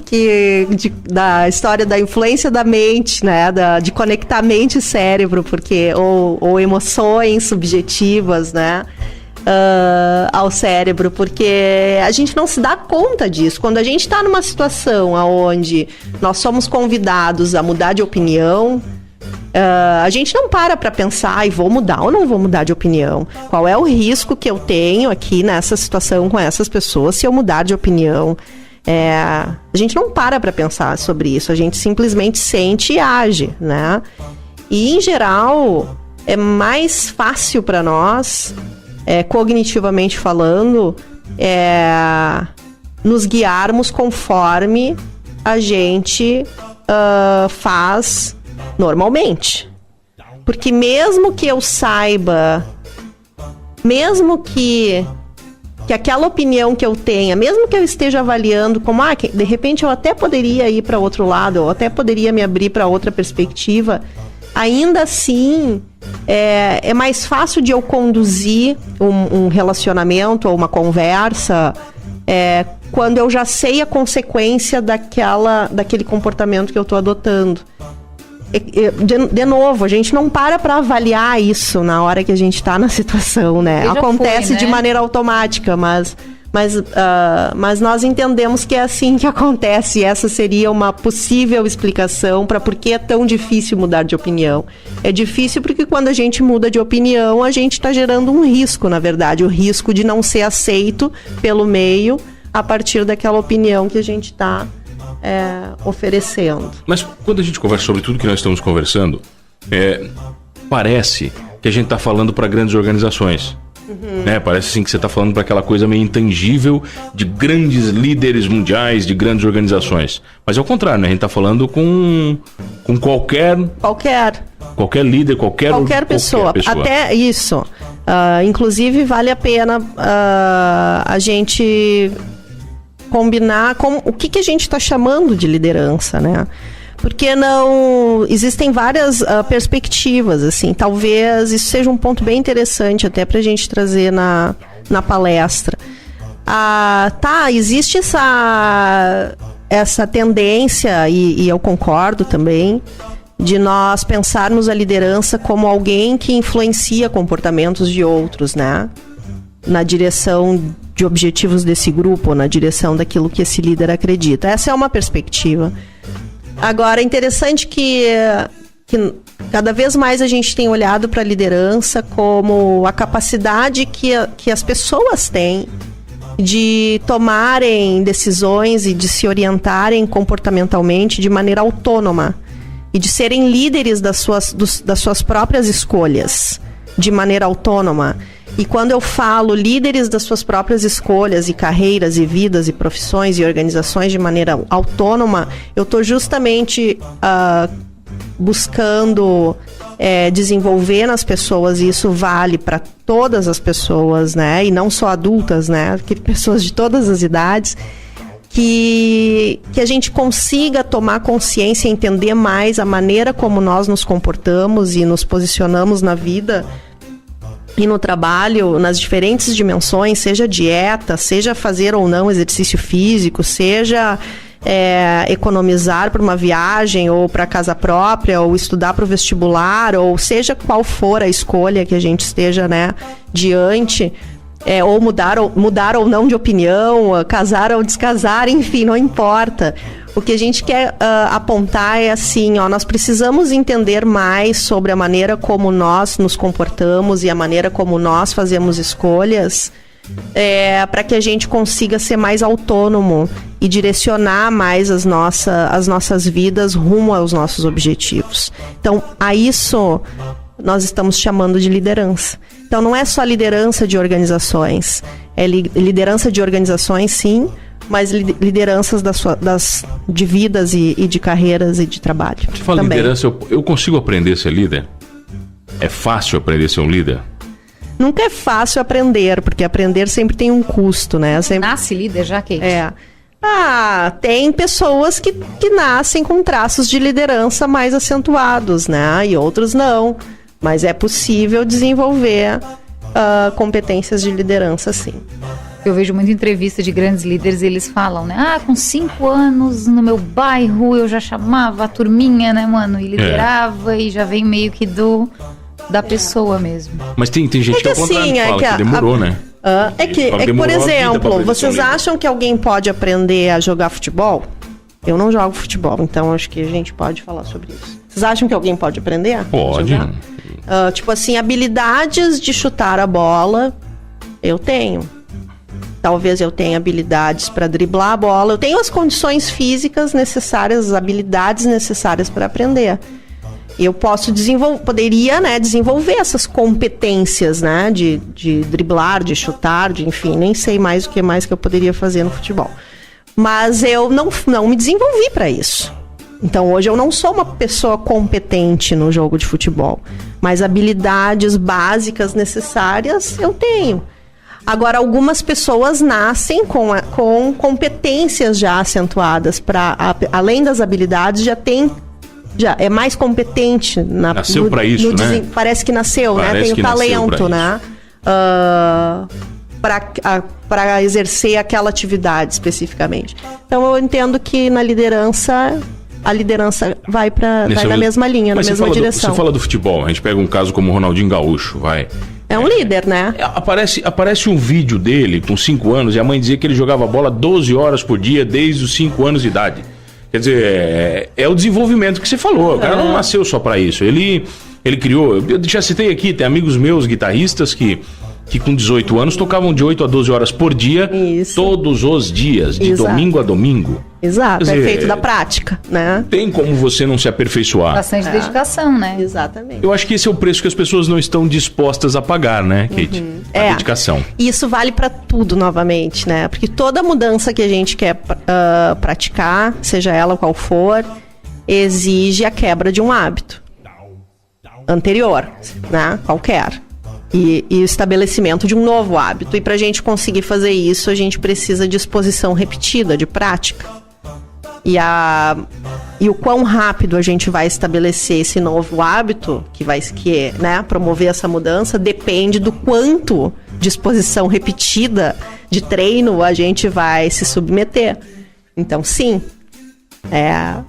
da história da influência da mente, né? De conectar mente e cérebro, porque ou emoções subjetivas, né? Ao cérebro, porque a gente não se dá conta disso. Quando a gente está numa situação onde nós somos convidados a mudar de opinião, a gente não para pensar, vou mudar ou não vou mudar de opinião? Qual é o risco que eu tenho aqui nessa situação com essas pessoas se eu mudar de opinião? A gente não para pensar sobre isso, a gente simplesmente sente e age, né? E, em geral, é mais fácil para nós, cognitivamente falando, nos guiarmos conforme a gente faz normalmente. Porque mesmo que eu saiba, mesmo que aquela opinião que eu tenha, mesmo que eu esteja avaliando como, de repente eu até poderia ir para outro lado, ou até poderia me abrir para outra perspectiva, ainda assim é mais fácil de eu conduzir um relacionamento ou uma conversa quando eu já sei a consequência daquele comportamento que eu estou adotando. De novo, a gente não para avaliar isso na hora que a gente está na situação, né? Acontece de maneira automática, mas nós entendemos que é assim que acontece. E essa seria uma possível explicação para por que é tão difícil mudar de opinião. É difícil porque quando a gente muda de opinião, a gente está gerando um risco, na verdade. O risco de não ser aceito pelo meio a partir daquela opinião que a gente está oferecendo. Mas quando a gente conversa sobre tudo que nós estamos conversando, parece que a gente está falando para grandes organizações. Né? Parece assim que você está falando para aquela coisa meio intangível de grandes líderes mundiais, de grandes organizações. Mas é o contrário, né? A gente está falando com qualquer líder, qualquer pessoa. Até isso. Inclusive, vale a pena a gente combinar com o que a gente está chamando de liderança, né? Porque não... Existem várias perspectivas, assim. Talvez isso seja um ponto bem interessante até para a gente trazer na palestra. Existe essa tendência, e eu concordo também, de nós pensarmos a liderança como alguém que influencia comportamentos de outros, né? Na direção de objetivos desse grupo, na direção daquilo que esse líder acredita. Essa é uma perspectiva. Agora, é interessante que cada vez mais a gente tem olhado para a liderança como a capacidade que as pessoas têm de tomarem decisões e de se orientarem comportamentalmente de maneira autônoma e de serem líderes das suas próprias escolhas de maneira autônoma. E quando eu falo líderes das suas próprias escolhas e carreiras e vidas e profissões e organizações de maneira autônoma, eu estou justamente buscando desenvolver nas pessoas, e isso vale para todas as pessoas, né? E não só adultas, né? Pessoas de todas as idades, que a gente consiga tomar consciência e entender mais a maneira como nós nos comportamos e nos posicionamos na vida e no trabalho, nas diferentes dimensões, seja dieta, seja fazer ou não exercício físico, seja economizar para uma viagem ou para casa própria, ou estudar para o vestibular, ou seja qual for a escolha que a gente esteja, né, diante, ou mudar ou não de opinião, casar ou descasar, enfim, não importa. O que a gente quer apontar é assim, nós precisamos entender mais sobre a maneira como nós nos comportamos e a maneira como nós fazemos escolhas, para que a gente consiga ser mais autônomo e direcionar mais as nossas vidas rumo aos nossos objetivos. Então, a isso nós estamos chamando de liderança. Então, não é só liderança de organizações, é liderança de organizações, sim, mas lideranças de vidas e de carreiras e de trabalho. Você fala liderança, eu consigo aprender a ser líder? É fácil aprender a ser um líder? Nunca é fácil aprender, porque aprender sempre tem um custo, né? Sempre... Nasce líder já, Kate? Tem pessoas que nascem com traços de liderança mais acentuados, né? E outros não. Mas é possível desenvolver competências de liderança, sim. Eu vejo muita entrevista de grandes líderes e eles falam, né? Com 5 anos no meu bairro eu já chamava a turminha, né, mano? E liderava e já vem meio que da pessoa mesmo. Mas tem gente que ao contrário fala que demorou, né? É que, por exemplo, vocês acham que alguém pode aprender a jogar futebol? Eu não jogo futebol, então acho que a gente pode falar sobre isso. Vocês acham que alguém pode aprender? Pode. Tipo assim, habilidades de chutar a bola, eu tenho. Talvez eu tenha habilidades para driblar a bola. Eu tenho as condições físicas necessárias, as habilidades necessárias para aprender. Eu poderia, né, desenvolver essas competências, né, de driblar, de chutar, enfim, nem sei mais o que mais que eu poderia fazer no futebol. Mas eu não me desenvolvi para isso. Então hoje eu não sou uma pessoa competente no jogo de futebol, mas habilidades básicas necessárias eu tenho. Agora, algumas pessoas nascem com competências já acentuadas, além das habilidades, já é mais competente. Nasceu para isso, né? Parece que nasceu, né? Tem o talento, né? Para exercer aquela atividade especificamente. Então, eu entendo que na liderança, a liderança vai na mesma linha, na mesma direção. Você fala do futebol, a gente pega um caso como o Ronaldinho Gaúcho, É um líder, né? Aparece um vídeo dele com 5 anos e a mãe dizia que ele jogava bola 12 horas por dia desde os 5 anos de idade. Quer dizer, é o desenvolvimento que você falou. O cara não nasceu só pra isso. Ele criou... Eu já citei aqui, tem amigos meus guitarristas que com 18 anos tocavam de 8 a 12 horas por dia, todos os dias, de domingo a domingo. Exato, dizer, é feito da prática, né? Tem como você não se aperfeiçoar. Bastante dedicação, né? Exatamente. Eu acho que esse é o preço que as pessoas não estão dispostas a pagar, né, Kate? A dedicação. E isso vale para tudo, novamente, né? Porque toda mudança que a gente quer praticar, seja ela qual for, exige a quebra de um hábito anterior, né? Qualquer. E o estabelecimento de um novo hábito. E para a gente conseguir fazer isso, a gente precisa de exposição repetida, de prática. E o quão rápido a gente vai estabelecer esse novo hábito, né, promover essa mudança, depende do quanto de exposição repetida, de treino, a gente vai se submeter. Então, sim.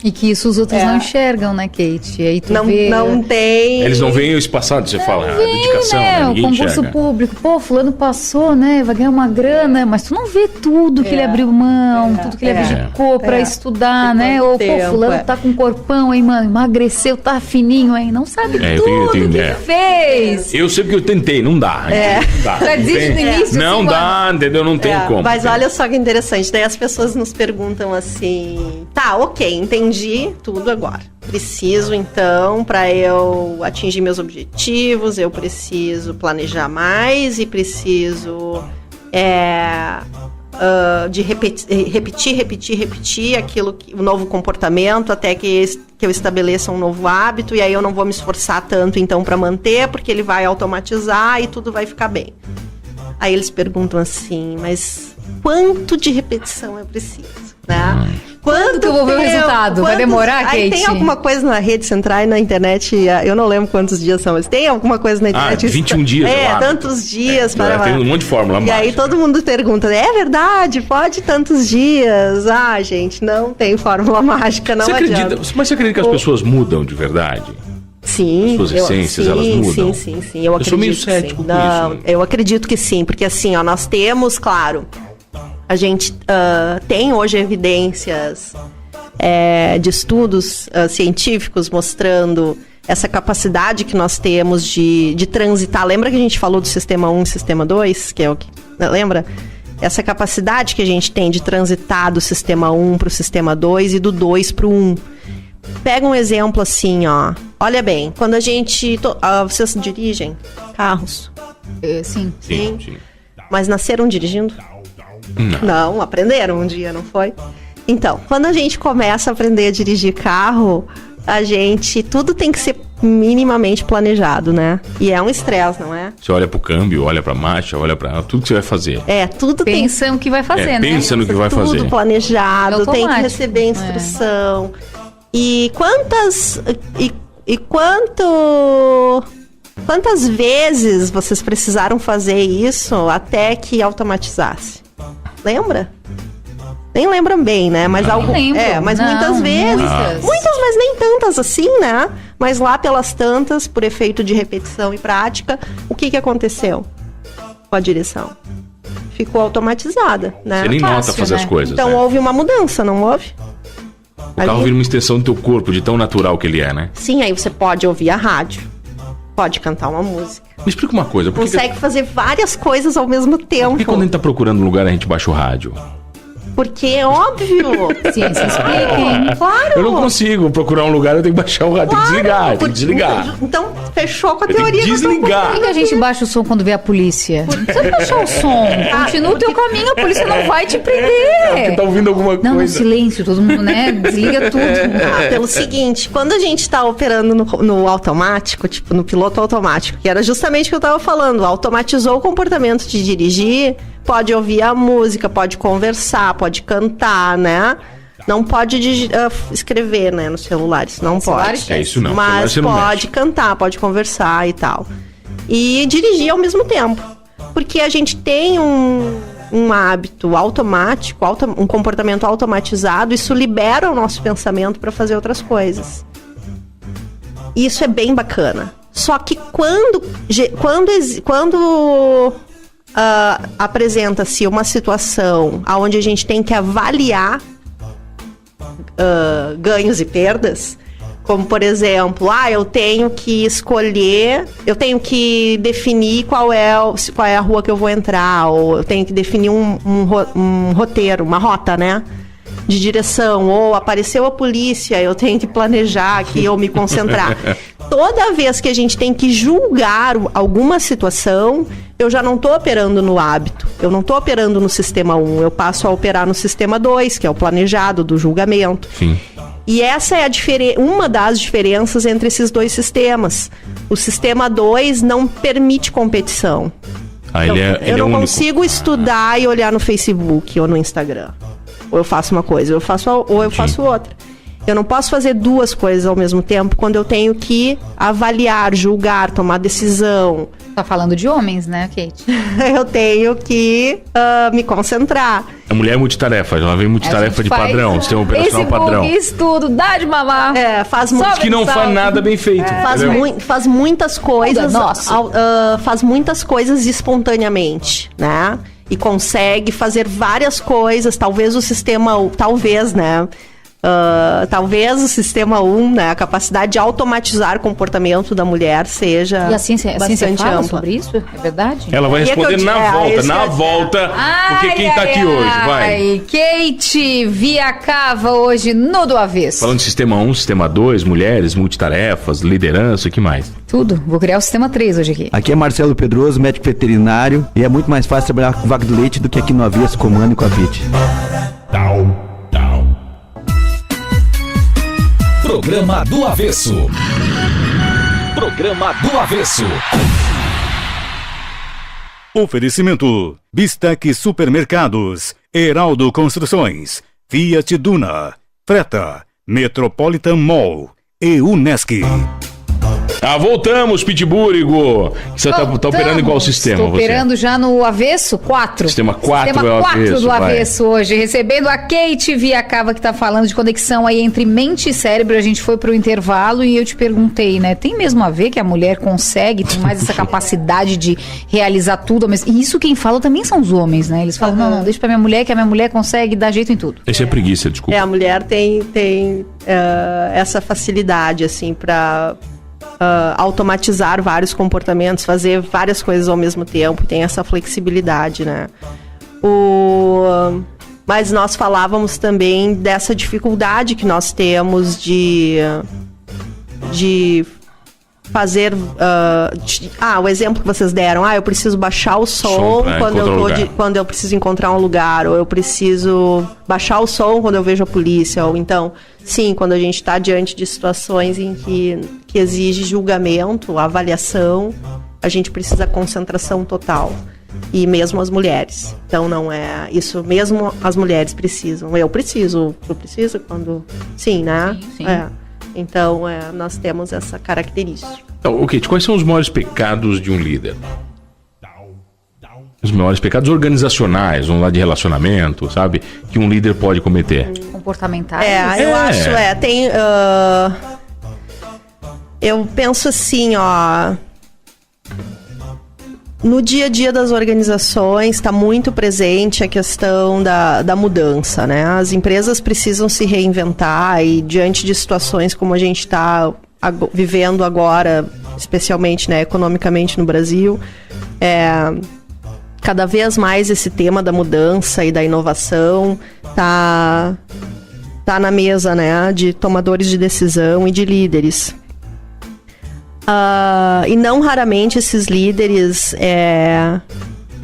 E que isso os outros não enxergam, né, Kate? E aí tu vê... Não tem... Eles não veem esse passado, você fala, a dedicação, né? O concurso público, fulano passou, né, vai ganhar uma grana, mas tu não vê tudo que ele abriu mão, tudo que ele abdicou pra estudar, né? Ou, fulano tá com um corpão, hein, mano, emagreceu, tá fininho, hein? Não sabe tudo que ele fez. Eu sei porque eu tentei, não dá. Não dá. Já desiste no início, não dá, entendeu? Não tem como. Mas olha só que interessante, daí as pessoas nos perguntam assim, ok, entendi tudo agora. Preciso, então, para eu atingir meus objetivos, eu preciso planejar mais e preciso de repetir aquilo, o novo comportamento, até que eu estabeleça um novo hábito, e aí eu não vou me esforçar tanto, então, para manter, porque ele vai automatizar e tudo vai ficar bem. Aí eles perguntam assim, mas quanto de repetição eu preciso, né? Quanto que eu vou ver o resultado? Vai demorar, Kate? Aí tem alguma coisa na rede, se entrar aí na internet, eu não lembro quantos dias são, mas tem alguma coisa na internet. 21 dias. Tantos dias. Tem um monte de fórmula mágica. E aí todo mundo pergunta, é verdade? Pode tantos dias? Gente, não tem fórmula mágica, não adianta. Mas você acredita que as pessoas mudam de verdade? Sim. Suas essências, elas mudam? Sim. Eu sou meio cético com isso. Eu acredito que sim, porque assim, nós temos, claro... A gente tem hoje evidências de estudos científicos mostrando essa capacidade que nós temos de transitar. Lembra que a gente falou do sistema 1 e sistema 2? Que é o que, lembra? Essa capacidade que a gente tem de transitar do sistema 1 para o sistema 2 e do 2 para o 1. Pega um exemplo assim, Olha bem, quando a gente... vocês dirigem carros? Sim. Mas nasceram dirigindo? Não, aprenderam um dia, não foi? Então, quando a gente começa a aprender a dirigir carro, tudo tem que ser minimamente planejado, né? E é um estresse, não é? Você olha pro câmbio, olha pra marcha, olha pra tudo que você vai fazer. Tudo Pensa no que vai fazer, né? Pensa no que vai fazer. Tudo planejado, Automático. tem que receber instrução. E quantas vezes vocês precisaram fazer isso até que automatizasse? Lembra? Nem lembram bem, né? Mas muitas vezes. Muitas, mas nem tantas assim, né? Mas lá pelas tantas, por efeito de repetição e prática, o que aconteceu com a direção? Ficou automatizada, né? Você nem Fácil, nota fazer né? as coisas. Então né? houve uma mudança, não houve? O carro vira uma extensão do teu corpo, de tão natural que ele é, né? Sim, aí você pode ouvir a rádio, pode cantar uma música. Me explica uma coisa. Por que Consegue fazer várias coisas ao mesmo tempo. Por que quando a gente tá procurando um lugar a gente baixa o rádio? Porque é óbvio. Ciência explica, hein? Claro. Eu não consigo procurar um lugar, eu tenho que baixar o rádio, tem que desligar. Então, fechou com a Eu tenho teoria. que desligar. Por que a gente baixa o som quando vê a polícia? Não precisa baixar o som. Continua o teu caminho, a polícia não vai te Porque prender. tá ouvindo alguma Não, no coisa. silêncio, todo mundo, né? Desliga tudo. Pelo seguinte, quando a gente tá operando no automático, tipo no piloto automático, que era justamente o que eu tava falando, automatizou o comportamento de dirigir, pode ouvir a música, pode conversar, pode cantar, né? Não pode escrever, né, nos celulares, não pode. É isso não. Mas Celular você não pode mexe. cantar, pode conversar e tal. E dirigir ao mesmo tempo. Porque a gente tem um hábito automático, um comportamento automatizado, isso libera o nosso pensamento para fazer outras coisas. E isso é bem bacana. Só que quando apresenta-se uma situação onde a gente tem que avaliar ganhos e perdas, como por exemplo, eu tenho que escolher, eu tenho que definir qual é a rua que eu vou entrar, ou eu tenho que definir um roteiro, uma rota, né? De direção, ou apareceu a polícia, eu tenho que planejar aqui ou me concentrar. Toda vez que a gente tem que julgar alguma situação, eu já não estou operando no hábito, eu não estou operando no sistema 1, eu passo a operar no sistema 2, que é o planejado do julgamento. Sim. E essa é uma das diferenças entre esses dois sistemas. O sistema 2 não permite competição. Ele eu não único. consigo estudar e olhar no Facebook ou no Instagram. Ou eu faço uma coisa, ou eu faço outra. Eu não posso fazer duas coisas ao mesmo tempo quando eu tenho que avaliar, julgar, tomar decisão. Tá falando de homens, né, Kate? Eu tenho que me concentrar. A mulher é multitarefa, ela vem multitarefa de padrão, sistema operacional padrão. Estudo, dá de mamar. Faz Sobe muito. Que não faz nada bem feito. Faz muitas coisas. Nossa. Faz muitas coisas espontaneamente, né? E consegue fazer várias coisas. Talvez o sistema. Talvez, né? Talvez o sistema 1, né, a capacidade de automatizar o comportamento da mulher seja E a ciência fala ampla. sobre isso? É verdade? Ela vai E é que eu responder digo, na volta, porque quem tá aqui hoje, vai. Ai, Kate Viacava hoje no Do Avesso. Falando de sistema 1, sistema 2, mulheres, multitarefas, liderança, o que mais? Tudo. Vou criar o sistema 3 hoje aqui. Aqui é Marcelo Pedroso, médico veterinário, e é muito mais fácil trabalhar com vaca do leite do que aqui no Avesso, Comando e com a Fit. Programa do Avesso. Programa do Avesso. Oferecimento: Bistec Supermercados, Heraldo Construções, Fiat Duna, Freta, Metropolitan Mall e Unesc. Voltamos, Pitburigo. Você tá operando em qual sistema? Estou operando já no Avesso 4. Sistema 4 Sistema é o 4 Avesso, do vai. Avesso hoje. Recebendo a Kate Viacava, que tá falando de conexão aí entre mente e cérebro. A gente foi pro intervalo e eu te perguntei, né? Tem mesmo a ver que a mulher consegue, tem mais essa capacidade de realizar tudo ao mesmo. E isso quem fala também são os homens, né? Eles falam, não, deixa pra minha mulher, que a minha mulher consegue dar jeito em tudo. Esse é preguiça, desculpa. A mulher tem essa facilidade, assim, para automatizar vários comportamentos, fazer várias coisas ao mesmo tempo, tem essa flexibilidade, né? Mas nós falávamos também dessa dificuldade que nós temos de fazer... o exemplo que vocês deram. Eu preciso baixar o som quando eu preciso encontrar um lugar. Ou eu preciso baixar o som quando eu vejo a polícia. Ou então, sim, quando a gente está diante de situações em que exige julgamento, avaliação, a gente precisa concentração total. E mesmo as mulheres. Então não é isso, mesmo as mulheres precisam. Eu preciso quando... Sim, né? Sim. Então nós temos essa característica. Então, Kate, quais são os maiores pecados de um líder? Os maiores pecados organizacionais, vamos lá, de relacionamento, sabe? Que um líder pode cometer. Comportamentais. Eu acho, tem... eu penso assim, no dia a dia das organizações está muito presente a questão da mudança, né? As empresas precisam se reinventar e diante de situações como a gente está vivendo agora, especialmente, né, economicamente no Brasil, cada vez mais esse tema da mudança e da inovação tá na mesa, né, de tomadores de decisão e de líderes. E não raramente esses líderes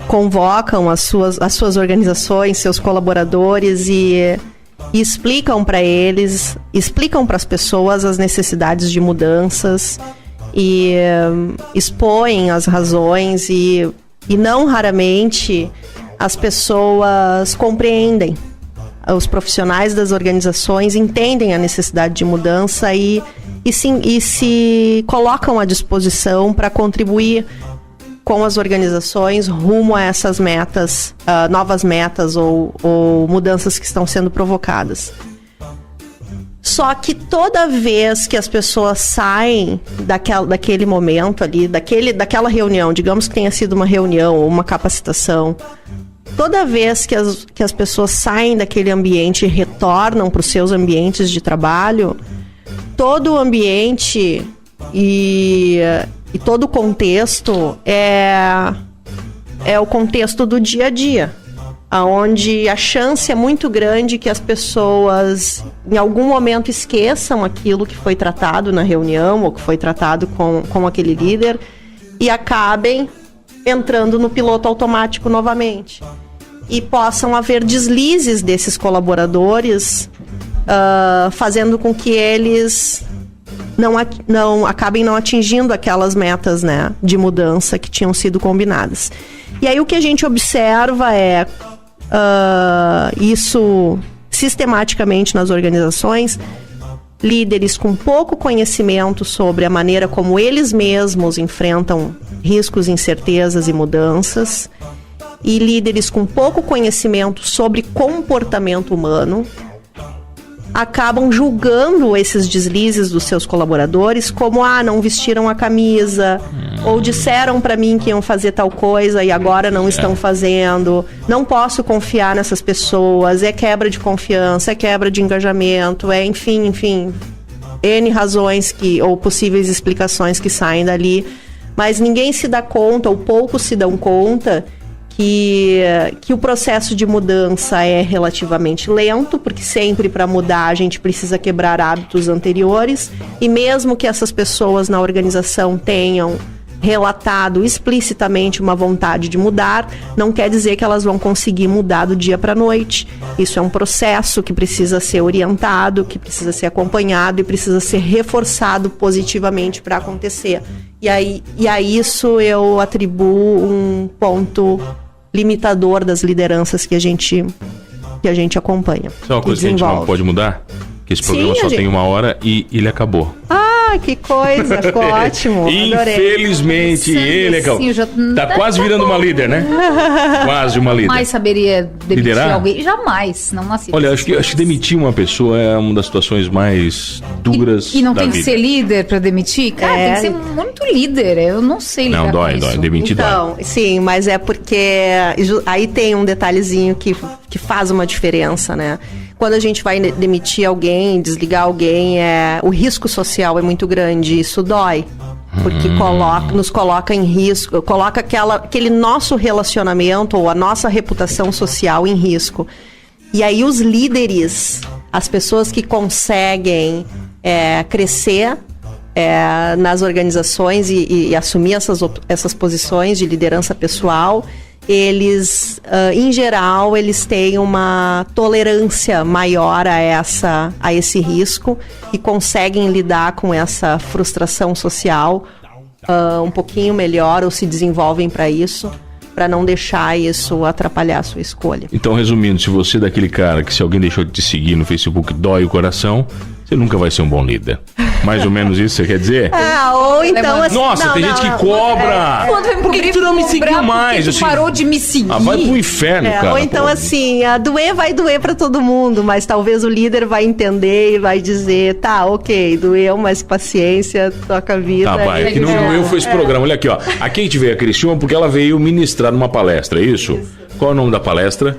convocam as suas organizações, seus colaboradores e explicam para eles, explicam para as pessoas as necessidades de mudanças e expõem as razões e não raramente as pessoas compreendem. Os profissionais das organizações entendem a necessidade de mudança e se colocam à disposição para contribuir com as organizações rumo a essas metas, novas metas ou mudanças que estão sendo provocadas. Só que toda vez que as pessoas saem daquele momento ali, daquela reunião, digamos que tenha sido uma reunião ou uma capacitação, toda vez que as pessoas saem daquele ambiente e retornam para os seus ambientes de trabalho, todo o ambiente e todo o contexto é o contexto do dia a dia, onde a chance é muito grande que as pessoas em algum momento esqueçam aquilo que foi tratado na reunião ou que foi tratado com aquele líder e acabem entrando no piloto automático novamente. E possam haver deslizes desses colaboradores, fazendo com que eles acabem não atingindo aquelas metas, né, de mudança que tinham sido combinadas. E aí o que a gente observa isso sistematicamente nas organizações, líderes com pouco conhecimento sobre a maneira como eles mesmos enfrentam riscos, incertezas e mudanças, e líderes com pouco conhecimento sobre comportamento humano acabam julgando esses deslizes dos seus colaboradores como, não vestiram a camisa, ou disseram para mim que iam fazer tal coisa e agora não estão fazendo, não posso confiar nessas pessoas, é quebra de confiança, é quebra de engajamento, enfim, N razões ou possíveis explicações que saem dali, mas ninguém se dá conta, ou poucos se dão conta, que o processo de mudança é relativamente lento, porque sempre para mudar a gente precisa quebrar hábitos anteriores, e mesmo que essas pessoas na organização tenham relatado explicitamente uma vontade de mudar, não quer dizer que elas vão conseguir mudar do dia para a noite. Isso é um processo que precisa ser orientado, que precisa ser acompanhado e precisa ser reforçado positivamente para acontecer. E a isso eu atribuo um ponto limitador das lideranças que a gente acompanha. Isso é uma coisa que a gente não pode mudar? Que esse programa só tem 1 hora e ele acabou. Que coisa, ficou ótimo. Infelizmente, ele tá quase virando uma líder, né? Quase uma líder. Jamais saberia demitir liderar? Alguém. Jamais, não nasci. Olha, acho que demitir uma pessoa é uma das situações mais duras e não da tem vida. que ser líder pra demitir? Cara, tem que ser muito líder. Eu não sei lidar dói, com isso. demitir então, dói. Sim, mas é porque aí tem um detalhezinho que faz uma diferença, né? Quando a gente vai demitir alguém, desligar alguém, o risco social é muito grande, isso dói. Porque nos coloca em risco, coloca aquele nosso relacionamento ou a nossa reputação social em risco. E aí os líderes, as pessoas que conseguem crescer nas organizações e assumir essas posições de liderança pessoal, eles, em geral, eles têm uma tolerância maior a esse risco e conseguem lidar com essa frustração social um pouquinho melhor ou se desenvolvem para isso, para não deixar isso atrapalhar a sua escolha. Então, resumindo, se você é daquele cara que se alguém deixou de te seguir no Facebook dói o coração, você nunca vai ser um bom líder. Mais ou menos isso você quer dizer? Ou então... Assim, nossa, tem gente que cobra. Por que tu não me seguiu mais? Você parou de me seguir. Vai pro inferno, cara. Ou então assim, vai doer pra todo mundo, mas talvez o líder vai entender e vai dizer, tá, ok, doeu, mas paciência, toca a vida. Tá, vai. Que não doeu foi esse programa. Olha aqui, ó. A Kate veio a Criciúma porque ela veio ministrar numa palestra, é isso? Qual é o nome da palestra?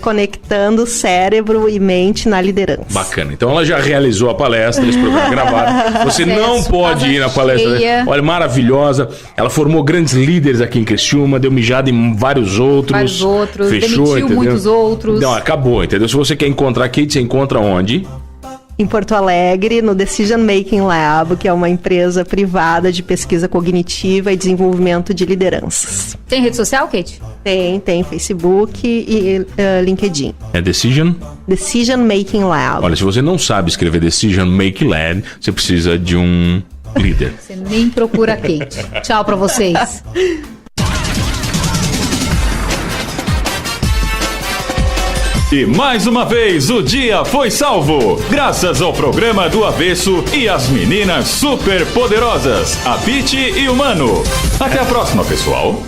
Conectando cérebro e mente na liderança. Bacana. Então ela já realizou a palestra, esse programa gravado. Você não pode ir na palestra. Olha, maravilhosa. Ela formou grandes líderes aqui em Criciúma, deu mijada em vários outros. Fechou, demitiu entendeu? muitos outros. Não, acabou, entendeu? Se você quer encontrar a Kate, você encontra onde? Em Porto Alegre, no Decision Making Lab, que é uma empresa privada de pesquisa cognitiva e desenvolvimento de lideranças. Tem rede social, Kate? Tem Facebook e LinkedIn. É Decision Making Lab. Olha, se você não sabe escrever Decision Making Lab, você precisa de um líder. Você nem procura a Kate. Tchau pra vocês. E mais uma vez o dia foi salvo, graças ao programa do Avesso e as meninas super poderosas, a Pitty e o Mano. Até a próxima, pessoal.